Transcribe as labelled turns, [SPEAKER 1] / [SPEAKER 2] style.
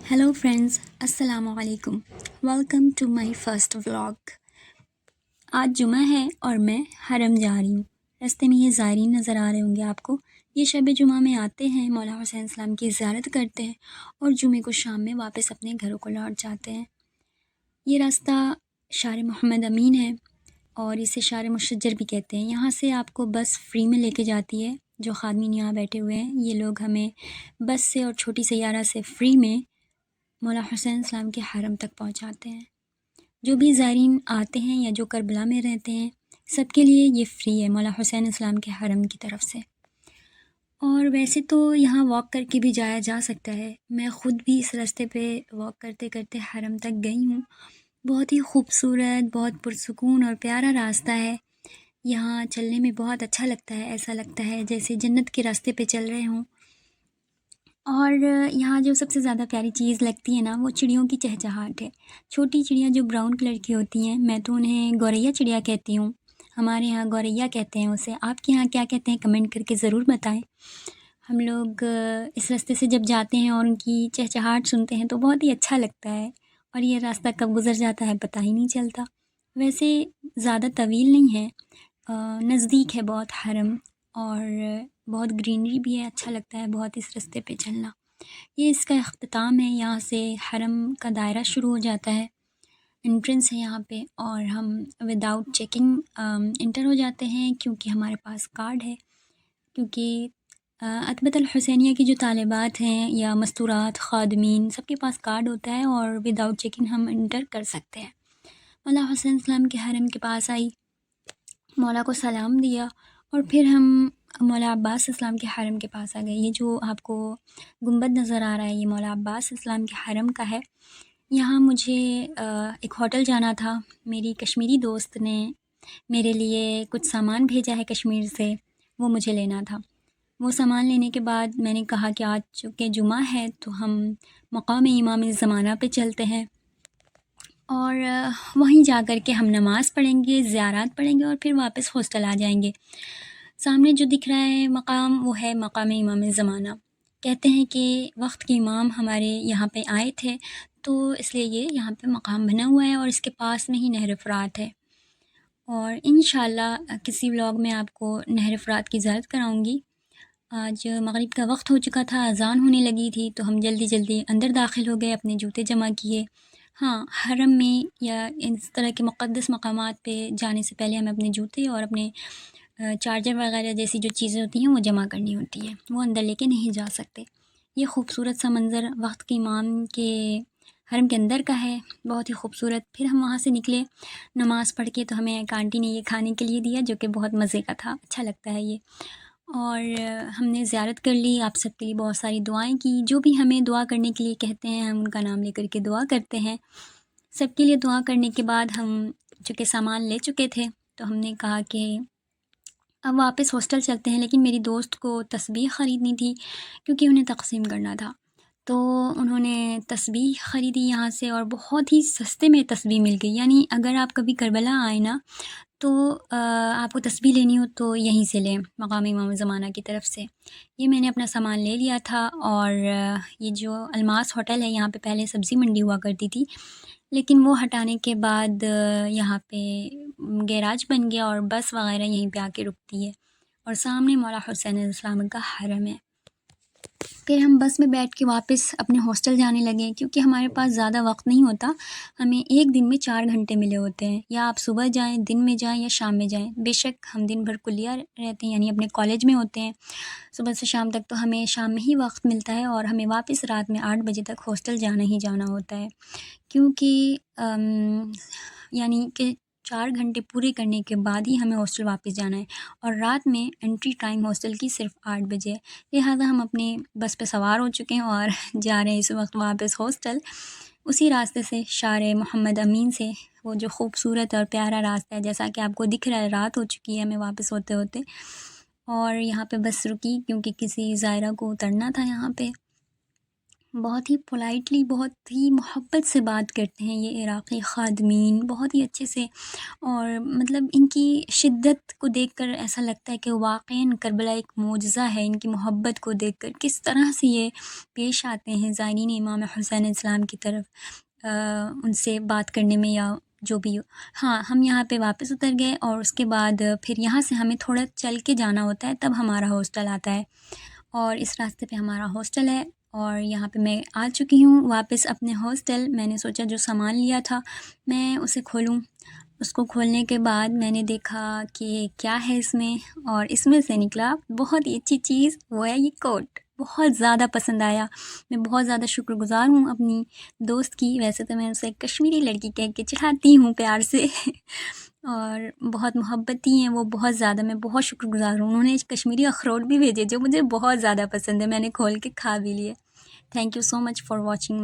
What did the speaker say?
[SPEAKER 1] Hello friends, अस्सलाम वालेकुम। Welcome to my first vlog. आज जुमा है और मैं हरम जा रही हूँ। रास्ते में ये ज़ायरीन नज़र आ रहे होंगे आपको। ये शब जुमा में आते हैं, मौला हुसैन सलाम की ज़ियारत करते हैं और जुमे को शाम में वापस अपने घरों को लौट जाते हैं। ये रास्ता शार मोहम्मद अमीन है और इसे शार मुशज्जर भी कहते हैं। यहाँ से आपको बस फ्री में लेके जाती है। जो खादमीन यहाँ बैठे हुए हैं, ये लोग हमें बस से और छोटी सैयारा से फ्री में मौला हुसैन सलाम के हरम तक पहुँचाते हैं। जो भी ज़ायरीन आते हैं या जो करबला में रहते हैं, सबके लिए ये फ़्री है मौला हुसैन इस्लाम के हरम की तरफ से। और वैसे तो यहाँ वॉक करके भी जाया जा सकता है। मैं ख़ुद भी इस रास्ते पे वॉक करते करते हरम तक गई हूँ। बहुत ही खूबसूरत, बहुत पुरसुकून और प्यारा रास्ता है। यहाँ चलने में बहुत अच्छा लगता है। ऐसा लगता है जैसे जन्नत के रास्ते पे चल रहे हों। और यहाँ जो सबसे ज़्यादा प्यारी चीज़ लगती है ना, वो चिड़ियों की चहचहाट है। छोटी चिड़ियाँ जो ब्राउन कलर की होती हैं, मैं तो उन्हें गौरैया चिड़िया कहती हूँ। हमारे यहाँ गौरैया कहते हैं उसे। आपके यहाँ क्या कहते हैं, कमेंट करके ज़रूर बताएं। हम लोग इस रास्ते से जब जाते हैं और उनकी चहचहाट सुनते हैं तो बहुत ही अच्छा लगता है। और ये रास्ता कब गुज़र जाता है पता ही नहीं चलता। वैसे ज़्यादा तवील नहीं है, नज़दीक है बहुत हरम, और बहुत ग्रीनरी भी है। अच्छा लगता है बहुत इस रास्ते पे चलना। ये इसका अख्ताम है। यहाँ से हरम का दायरा शुरू हो जाता है। एंट्रेंस है यहाँ पे और हम विदाउट चेकिंग इंटर हो जाते हैं, क्योंकि हमारे पास कार्ड है। क्योंकि अतबतल हुसैनिया की जो तालिबात हैं या मस्तूरात खादमीन, सबके पास कार्ड होता है और विदाउट चेकिंग हम इंटर कर सकते हैं। मौला हुसैन सलाम के हरम के पास आई, मौला को सलाम दिया और फिर हम मौला अब्बास इस्लाम के हरम के पास आ गए। ये जो आपको गुंबद नज़र आ रहा है, ये मौला अब्बास इस्लाम के हरम का है। यहाँ मुझे एक होटल जाना था। मेरी कश्मीरी दोस्त ने मेरे लिए कुछ सामान भेजा है कश्मीर से, वो मुझे लेना था। वो सामान लेने के बाद मैंने कहा कि आज चूँकि जुमा है तो हम मकाम इमाम ज़माना पे चलते हैं और वहीं जा कर के हम नमाज़ पढ़ेंगे, ज़ियारत पढ़ेंगे और फिर वापस हॉस्टल आ जाएंगे। सामने जो दिख रहा है मकाम, वो है मकाम इमाम ज़माना। कहते हैं कि वक्त के इमाम हमारे यहाँ पे आए थे, तो इसलिए ये यहाँ पे मकाम बना हुआ है और इसके पास में ही नहर फ़ुरात है। और इंशाअल्लाह किसी व्लॉग में आपको नहर फ़ुरात की ज़ियारत कराऊँगी। आज मगरिब का वक्त हो चुका था, अज़ान होने लगी थी, तो हम जल्दी जल्दी अंदर दाखिल हो गए, अपने जूते जमा किए। हाँ, हरम में या इस तरह के मुक़द्दस मकामात पे जाने से पहले हमें अपने जूते और अपने चार्जर वगैरह जैसी जो चीज़ें होती हैं वो जमा करनी होती है, वो अंदर लेके नहीं जा सकते। ये खूबसूरत सा मंज़र वक्त के इमाम के हरम के अंदर का है, बहुत ही खूबसूरत। फिर हम वहाँ से निकले नमाज़ पढ़ के, तो हमें एक आंटी ने ये खाने के लिए दिया जो कि बहुत मज़े का था, अच्छा लगता है ये। और हमने ज़ियारत कर ली, आप सबके लिए बहुत सारी दुआएं की। जो भी हमें दुआ करने के लिए कहते हैं हम उनका नाम लेकर के दुआ करते हैं। सबके लिए दुआ करने के बाद हम चूँकि सामान ले चुके थे, तो हमने कहा कि अब वापस हॉस्टल चलते हैं। लेकिन मेरी दोस्त को तस्बीह ख़रीदनी थी, क्योंकि उन्हें तक़सीम करना था। तो उन्होंने तस्बीह ख़रीदी यहाँ से और बहुत ही सस्ते में तस्बीह मिल गई। यानी अगर आप कभी करबला आए ना, तो आपको तस्बीह लेनी हो तो यहीं से लें, मकाम इमाम ज़माना की तरफ से। ये मैंने अपना सामान ले लिया था। और ये जो अलमास होटल है, यहाँ पे पहले सब्ज़ी मंडी हुआ करती थी, लेकिन वो हटाने के बाद यहाँ पे गैराज बन गया और बस वग़ैरह यहीं पे आके रुकती है। और सामने मौला हुसैन इस्लाम का हरम है। फिर हम बस में बैठ के वापस अपने हॉस्टल जाने लगे, क्योंकि हमारे पास ज़्यादा वक्त नहीं होता। हमें एक दिन में 4 घंटे मिले होते हैं, या आप सुबह जाएँ, दिन में जाएँ या शाम में जाएँ। बेशक हम दिन भर कुलिया रहते हैं, यानी अपने कॉलेज में होते हैं सुबह से शाम तक, तो हमें शाम में ही वक्त मिलता है और हमें वापस रात में 8 बजे तक हॉस्टल जाना ही जाना होता है। क्योंकि यानी कि 4 घंटे पूरे करने के बाद ही हमें हॉस्टल वापस जाना है और रात में एंट्री टाइम हॉस्टल की सिर्फ़ 8 बजे है। लिहाज़ा हम अपने बस पे सवार हो चुके हैं और जा रहे हैं इस वक्त वापस हॉस्टल। उसी रास्ते से शार मोहम्मद अमीन से, वो जो खूबसूरत और प्यारा रास्ता है, जैसा कि आपको दिख रहा है। रात हो चुकी है हमें वापस होते-होते, और यहाँ पे बस रुकी क्योंकि किसी ज़ायरा को उतरना था यहाँ पे। بہت ہی پولائٹلی، بہت ہی محبت سے بات کرتے ہیں یہ عراقی خادمین، بہت ہی اچھے سے. اور مطلب ان کی شدت کو دیکھ کر ایسا لگتا ہے کہ واقعاً کربلا ایک معجزہ ہے. ان کی محبت کو دیکھ کر کس طرح سے یہ پیش آتے ہیں زائرین امام حسین علیہ السلام کی طرف، ان سے بات کرنے میں یا جو بھی ہو. ہاں، ہم یہاں پہ واپس اتر گئے اور اس کے بعد پھر یہاں سے ہمیں تھوڑا چل کے جانا ہوتا ہے، تب ہمارا ہاسٹل آتا ہے. اور اس راستے پہ ہمارا ہاسٹل ہے. اور یہاں پہ میں آ چکی ہوں واپس اپنے ہاسٹل. میں نے سوچا جو سامان لیا تھا میں اسے کھولوں. اس کو کھولنے کے بعد میں نے دیکھا کہ کیا ہے اس میں، اور اس میں سے نکلا بہت ہی اچھی چیز، وہ ہے یہ کوٹ. بہت زیادہ پسند آیا. میں بہت زیادہ شکر گزار ہوں اپنی دوست کی. ویسے تو میں اسے کشمیری لڑکی کہہ کے چڑھاتی ہوں پیار سے اور بہت محبتی ہیں وہ، بہت زیادہ. میں بہت شکر گزار ہوں. انہوں نے کشمیری اخروٹ بھی بھیجے جو مجھے بہت زیادہ پسند ہے. میں نے کھول کے کھا بھی لیے. Thank you so much for watching.